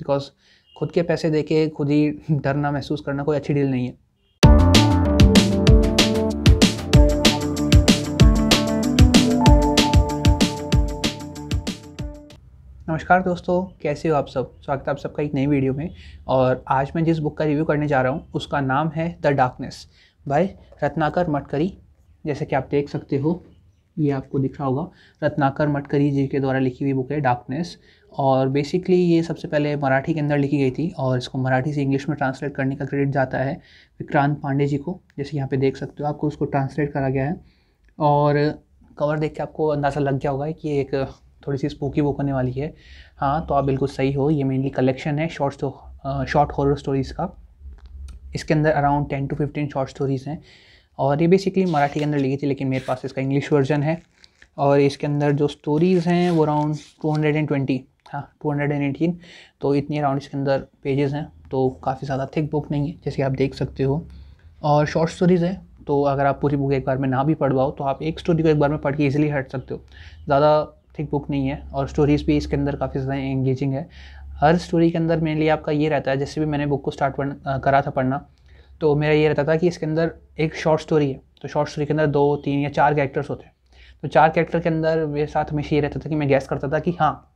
Because खुद के पैसे देके खुद ही डरना महसूस करना कोई अच्छी डील नहीं है। नमस्कार दोस्तों, कैसे हो आप सब। स्वागत है आप सबका एक नई वीडियो में। और आज मैं जिस बुक का रिव्यू करने जा रहा हूँ उसका नाम है द डार्कनेस बाय रत्नाकर मटकरी। जैसे कि आप देख सकते हो, ये आपको दिख रहा होगा, रत्नाकर मटकरी जी के द्वारा लिखी हुई बुक है डार्कनेस। और बेसिकली ये सबसे पहले मराठी के अंदर लिखी गई थी और इसको मराठी से इंग्लिश में ट्रांसलेट करने का क्रेडिट जाता है विक्रांत पांडे जी को। जैसे यहाँ पे देख सकते हो, आपको उसको ट्रांसलेट करा गया है। और कवर देख के आपको अंदाज़ा लग गया होगा कि एक थोड़ी सी स्पूकी बुक होने वाली है। हाँ, तो आप बिल्कुल सही हो। ये मेनली कलेक्शन है शॉर्ट हॉरर स्टोरीज़ का। इसके अंदर अराउंड 10 to 15 शॉर्ट स्टोरीज़ हैं और ये बेसिकली मराठी के अंदर लिखी थी, लेकिन मेरे पास इसका इंग्लिश वर्जन है। और इसके अंदर जो स्टोरीज़ हैं वो अराउंड 220, हाँ 218, तो इतनी अराउंड इसके अंदर पेजेस हैं। तो काफ़ी ज़्यादा थिक बुक नहीं है, जैसे आप देख सकते हो। और शॉर्ट स्टोरीज़ है, तो अगर आप पूरी बुक एक बार में ना भी पढ़ पाओ तो आप एक स्टोरी को एक बार में पढ़ के ईजिली हट सकते हो। ज़्यादा थिक बुक नहीं है और स्टोरीज़ भी इसके अंदर काफ़ी ज़्यादा एंगेजिंग है। हर स्टोरी के अंदर मेनली आपका ये रहता है, जैसे भी मैंने बुक को स्टार्ट करा था पढ़ना, तो मेरा ये रहता था कि इसके अंदर एक शॉर्ट स्टोरी है, तो शॉर्ट स्टोरी के अंदर 2, 3 या 4 कैरेक्टर्स होते हैं। तो 4 कैरेक्टर के अंदर मेरे साथ हमेशा ये रहता था कि मैं गैस करता था कि हाँ,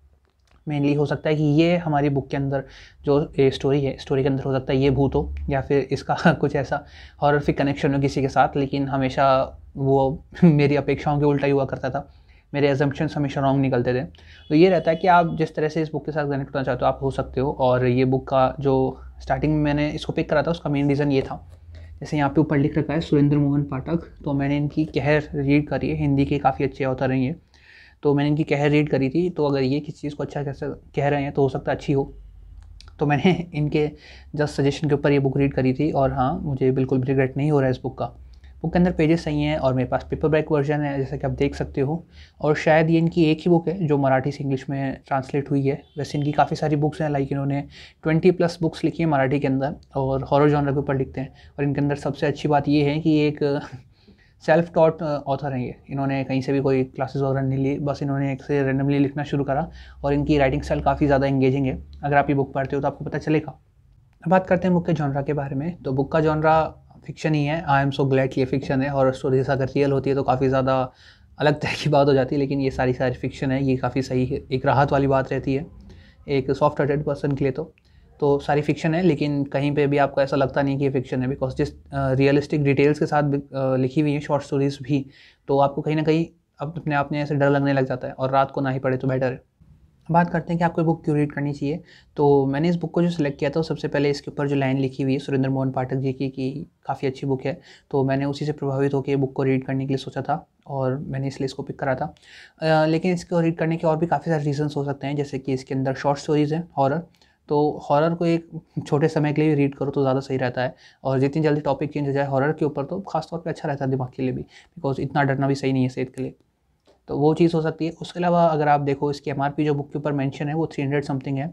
मेनली हो सकता है कि ये हमारी बुक के अंदर जो स्टोरी है, स्टोरी के अंदर हो सकता है ये भूत हो या फिर इसका कुछ ऐसा हॉररिफिक कनेक्शन हो किसी के साथ। लेकिन हमेशा वो मेरी अपेक्षाओं के उल्टा ही हुआ करता था, मेरे एजम्पशंस हमेशा रॉन्ग निकलते थे। तो ये रहता है कि आप जिस तरह से इस बुक के साथ कनेक्ट होना चाहते हो आप हो सकते हो। और ये बुक का जो स्टार्टिंग में मैंने इसको पिक करा था उसका मेन रीज़न ये था, जैसे यहाँ पे ऊपर लिख रखा है सुरेंद्र मोहन पाठक, तो मैंने इनकी कहर रीड करी है। हिंदी के काफ़ी अच्छे ऑथर हैं ये, तो मैंने इनकी कहर रीड करी थी। तो अगर ये किसी चीज़ को अच्छा कैसे कह रहे हैं तो हो सकता है अच्छी हो। तो मैंने इनके जस्ट सजेशन के ऊपर ये बुक रीड करी थी और हाँ, मुझे बिल्कुल भी रिग्रेट नहीं हो रहा है इस बुक का। बुक के अंदर पेजेस सही हैं और मेरे पास पेपर बैक वर्जन है, जैसा कि आप देख सकते हो। और शायद ये इनकी एक ही बुक है जो मराठी से इंग्लिश में ट्रांसलेट हुई है। वैसे इनकी काफ़ी सारी बुक्स हैं, लाइक इन्होंने 20+ बुक्स लिखी है मराठी के अंदर और हॉरर जॉनर के ऊपर लिखते हैं। और इनके अंदर सबसे अच्छी बात ये है कि ये एक सेल्फ टॉट ऑथर हैं। ये इन्होंने कहीं से भी कोई क्लासेस वगैरह नहीं ली, बस इन्होंने एक से रेंडमली लिखना शुरू करा और इनकी राइटिंग स्टाइल काफ़ी ज़्यादा एंगेजिंग है। अगर आप ये बुक पढ़ते हो तो आपको पता चलेगा। बात करते हैं बुक के जॉनरा के बारे में, तो बुक का जॉनरा फिक्शन ही है। आई एम सो ग्लैड कि ये फिक्शन है। हॉरर स्टोरीज अगर रियल होती है तो काफ़ी ज़्यादा अलग तरह की बात हो जाती है, लेकिन ये सारी फिक्शन है। ये काफ़ी सही है, एक राहत वाली बात रहती है एक सॉफ्ट हार्टेड पर्सन के लिए। तो सारी फिक्शन है, लेकिन कहीं पे भी आपको ऐसा लगता नहीं कि ये फिक्शन है, बिकॉज जिस रियलिस्टिक डिटेल्स के साथ लिखी हुई है शॉर्ट स्टोरीज़ भी, तो आपको कहीं ना कहीं अपने आप में ऐसे डर लगने लग जाता है और रात को ना ही पढ़े तो बेटर है। बात करते हैं कि आपको बुक क्यों रीड करनी चाहिए। तो मैंने इस बुक को जो सिलेक्ट किया था सबसे पहले इसके ऊपर जो लाइन लिखी हुई है सुरेंद्र मोहन पाठक जी की कि काफ़ी अच्छी बुक है, तो मैंने उसी से प्रभावित होकर ये बुक को रीड करने के लिए सोचा था और मैंने इसलिए इसको पिक करा था। लेकिन इसको रीड करने के और भी काफ़ी सारे रीजंस हो सकते हैं, जैसे कि इसके अंदर शॉर्ट स्टोरीज़ हैं हॉरर, तो हॉरर को एक छोटे समय के लिए रीड करो तो ज़्यादा सही रहता है। और जितनी जल्दी टॉपिक चेंज हो जाए हॉरर के ऊपर तो खासतौर पर अच्छा रहता है दिमाग के लिए भी, बिकॉज इतना डरना भी सही नहीं है सेहत के लिए। तो वो चीज़ हो सकती है। उसके अलावा अगर आप देखो, इसकी MRP जो बुक के ऊपर मेंशन है वो 300 समथिंग है,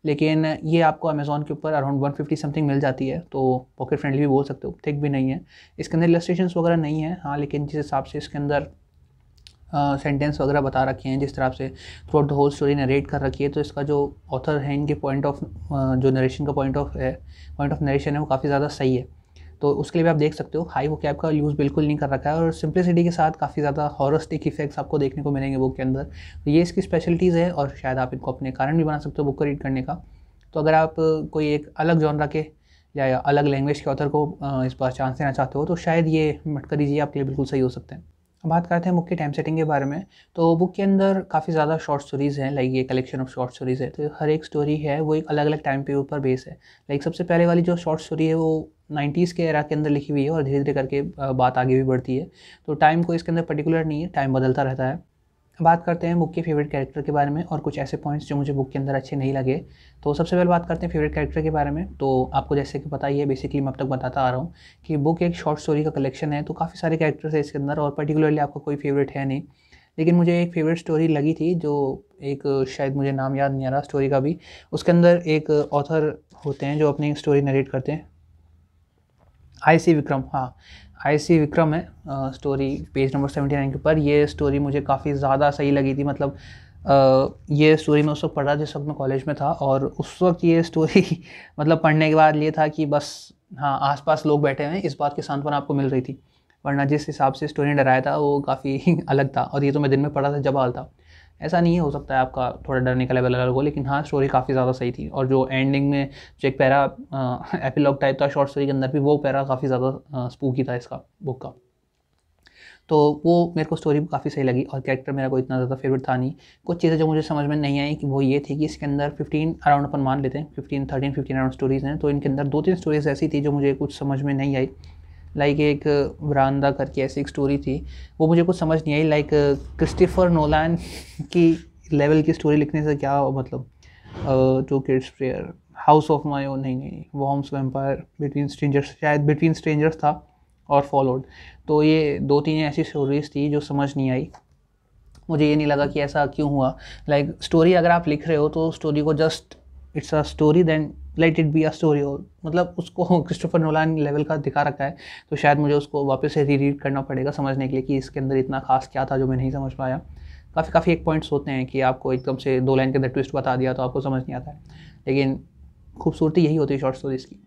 लेकिन ये आपको अमेज़ॉन के ऊपर अराउंड 150 समथिंग मिल जाती है, तो पॉकेट फ्रेंडली भी बोल सकते हो, थिक भी नहीं है। इसके अंदर इलस्ट्रेशंस वगैरह नहीं है, हाँ, लेकिन जिस हिसाब से इसके अंदर सेंटेंस वगैरह बता रखे हैं, जिस तरह से throughout the whole story narrate कर रखी है, तो इसका जो ऑथर है इनके पॉइंट ऑफ जो नरेशन का पॉइंट ऑफ नरेशन है वो काफ़ी ज़्यादा सही है। तो उसके लिए भी आप देख सकते हो हाई वोकैब का यूज़ बिल्कुल नहीं कर रखा है और सिंप्लिसिटी के साथ काफ़ी ज़्यादा हॉररिस्टिक इफेक्ट्स आपको देखने को मिलेंगे बुक के अंदर। तो ये इसकी स्पेशलिटीज़ है और शायद आप इनको अपने कारण भी बना सकते हो बुक को रीड करने का। तो अगर आप कोई एक अलग जॉनरा के या अलग लैंग्वेज के ऑथर को इस बार चांस देना चाहते हो तो शायद ये मटकरी जी आपके लिए बिल्कुल सही हो सकते हैं। बात करते हैं बुक की टाइम सेटिंग के बारे में, तो बुक के अंदर काफ़ी ज़्यादा शॉर्ट स्टोरीज़ हैं, लाइक ये कलेक्शन ऑफ शॉर्ट स्टोरीज़ है, तो हर एक स्टोरी है वो एक अलग अलग टाइम पे ऊपर बेस है। लाइक सबसे पहले वाली जो शॉर्ट स्टोरी है वो 90s के एरा के अंदर लिखी हुई है और धीरे धीरे करके बात आगे भी बढ़ती है, तो टाइम को इसके अंदर पर्टिकुलर नहीं है, टाइम बदलता रहता है। बात करते हैं बुक के फेवरेट कैरेक्टर के बारे में और कुछ ऐसे पॉइंट्स जो मुझे बुक के अंदर अच्छे नहीं लगे। तो सबसे पहले बात करते हैं फेवरेट कैरेक्टर के बारे में। तो आपको जैसे कि पता ही है, बेसिकली मैं अब तक बताता आ रहा हूँ कि बुक एक शॉर्ट स्टोरी का कलेक्शन है, तो काफ़ी सारे कैरेक्टर्स है इसके अंदर और पर्टिकुलरली आपका कोई फेवरेट है नहीं। लेकिन मुझे एक फेवरेट स्टोरी लगी थी, जो एक शायद मुझे नाम याद नहीं आ रहा स्टोरी का भी, उसके अंदर एक ऑथर होते हैं जो अपनी स्टोरी नरेट करते हैं, IC विक्रम, हाँ IC विक्रम है स्टोरी पेज नंबर 79 के ऊपर। ये स्टोरी मुझे काफ़ी ज़्यादा सही लगी थी, मतलब ये स्टोरी मैं उस वक्त पढ़ रहा जिस वक्त मैं कॉलेज में था, और उस वक्त ये स्टोरी मतलब पढ़ने के बाद ये था कि बस हाँ, आसपास लोग बैठे हैं, इस बात की सांत्वना आपको मिल रही थी। वरना जिस हिसाब से स्टोरी ने डराया था वो काफ़ी अलग था, और ये तो मैं दिन में पढ़ा था जब हाल था। ऐसा नहीं है, हो सकता है आपका थोड़ा डरने का लेवल अलग हो, लेकिन हाँ, स्टोरी काफ़ी ज़्यादा सही थी। और जो एंडिंग में जो एक पैरा एपिलॉग टाइप था शॉर्ट स्टोरी के अंदर भी, वो पैरा काफ़ी ज़्यादा स्पूकी था इसका बुक का। तो वो मेरे को स्टोरी काफ़ी सही लगी, और कैरेक्टर मेरा कोई इतना ज़्यादा फेवरेट था नहीं। कुछ चीज़ें जो मुझे समझ में नहीं आई कि वो ये थी कि इसके अंदर 15 अराउंड अपन मान लेते हैं 15 अराउंड स्टोरीज़ हैं, तो इनके अंदर 2-3 स्टोरीज़ ऐसी थी जो मुझे कुछ समझ में नहीं आई। लाइक एक वरांदा करके ऐसी एक स्टोरी थी, वो मुझे कुछ समझ नहीं आई। लाइक क्रिस्टोफर नोलान की लेवल की स्टोरी लिखने से क्या मतलब, two kids prayer, house of my own, नहीं, वॉर्म्स वैम्पायर, बिटवीन स्ट्रेंजर्स, शायद बिटवीन स्ट्रेंजर्स था, और फॉलोड। तो ये 2-3 ऐसी स्टोरीज़ थी जो समझ नहीं आई। मुझे ये नहीं लगा कि ऐसा क्यों हुआ। लाइक स्टोरी अगर आप लिख रहे हो तो स्टोरी को just it's a story, then let it be a story. और मतलब उसको क्रिस्टोफर नोलान लेवल का दिखा रखा है, तो शायद मुझे उसको वापस से रीड करना पड़ेगा समझने के लिए कि इसके अंदर इतना खास क्या था जो मैं नहीं समझ पाया। काफ़ी एक पॉइंट्स होते हैं कि आपको एकदम से 2 लाइन के अंदर ट्विस्ट बता दिया तो आपको समझ नहीं आता है, लेकिन खूबसूरती यही होती है शॉर्ट स्टोरीज़ की।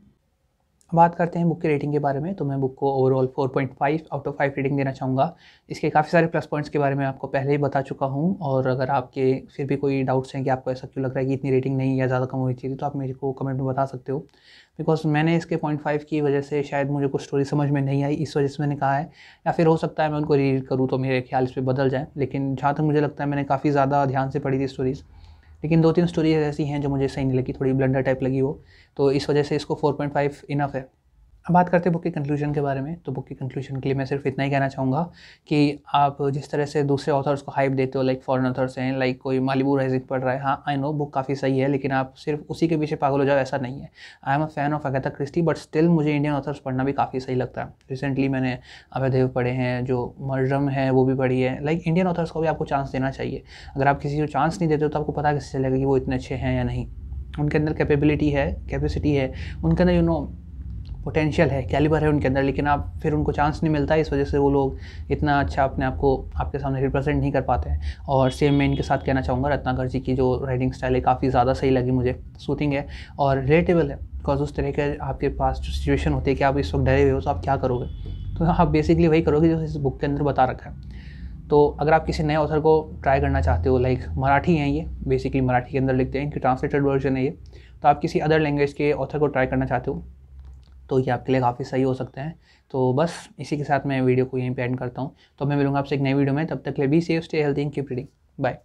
बात करते हैं बुक की रेटिंग के बारे में, तो मैं बुक को ओवरऑल 4.5 आउट ऑफ 5 रेटिंग देना चाहूँगा। इसके काफ़ी सारे प्लस पॉइंट्स के बारे में आपको पहले ही बता चुका हूँ, और अगर आपके फिर भी कोई डाउट्स हैं कि आपको ऐसा क्यों लग रहा है कि इतनी रेटिंग नहीं या ज़्यादा कम होनी चाहिए, तो आप मेरे को कमेंट में बता सकते हो। बिकॉज मैंने इसके 0.5 की वजह से शायद मुझे कुछ स्टोरी समझ में नहीं आई, इस वजह से मैंने कहा है, या फिर हो सकता है मैं उनको रीड करूँ तो मेरे ख्याल इस पर बदल जाए। लेकिन जहाँ तक मुझे लगता है मैंने काफ़ी ज़्यादा ध्यान से पढ़ी थी स्टोरीज़, लेकिन 2-3 स्टोरीज ऐसी हैं जो मुझे सही नहीं लगी, थोड़ी ब्लंडर टाइप लगी वो, तो इस वजह से इसको 4.5 इनफ है। अब बात करते हैं बुक के कंक्लूजन के बारे में, तो बुक के कंक्लूजन के लिए मैं सिर्फ इतना ही कहना चाहूँगा कि आप जिस तरह से दूसरे ऑथर्स को हाइप देते हो, लाइक फॉरेन ऑथर्स हैं, लाइक कोई मालिबू राइजिंग पढ़ रहा है, हाँ आई नो बुक काफ़ी सही है, लेकिन आप सिर्फ उसी के पीछे पागल हो जाओ, ऐसा नहीं है। I am a fan of Agatha Christie, but still मुझे इंडियन ऑथर्स पढ़ना भी काफ़ी सही लगता है। रिसेंटली मैंने अभयदेव पढ़े हैं, जो मरडम है वो भी पढ़ी है। लाइक इंडियन ऑथर्स को भी आपको चांस देना चाहिए। अगर आप किसी को चांस नहीं देते हो तो आपको पता कैसे चलेगा कि वो इतने अच्छे हैं या नहीं। उनके अंदर कैपेबिलिटी है, कैपेसिटी है, उनके अंदर पोटेंशियल है, कैलिबर है उनके अंदर, लेकिन आप फिर उनको चांस नहीं मिलता है, इस वजह से वो लोग इतना अच्छा अपने आप को आपके सामने रिप्रेजेंट नहीं कर पाते हैं। और सेम मैं इनके साथ कहना चाहूँगा, रत्नाकर जी की जो राइटिंग स्टाइल है काफ़ी ज़्यादा सही लगी मुझे, सूथिंग है और रिलेटेबल है। बिकॉज उस तरह के आपके पास जो सिचुएशन होती है कि आप इस वक्त डरे हुए हो तो आप क्या करोगे, तो आप बेसिकली वही करोगे जो इस बुक के अंदर बता रखा है। तो अगर आप किसी नए ऑथर को ट्राई करना चाहते हो, लाइक मराठी हैं ये, बेसिकली मराठी के अंदर लिखते हैं, इनकी ट्रांसलेटेड वर्जन है ये, तो आप किसी अदर लैंग्वेज के ऑथर को ट्राई करना चाहते हो तो ये आपके लिए काफ़ी सही हो सकते हैं। तो बस इसी के साथ मैं वीडियो को यहीं पे एंड करता हूँ। तो मैं मिलूंगा आपसे एक नई वीडियो में, तब तक के लिए be safe, stay healthy, keep reading, bye.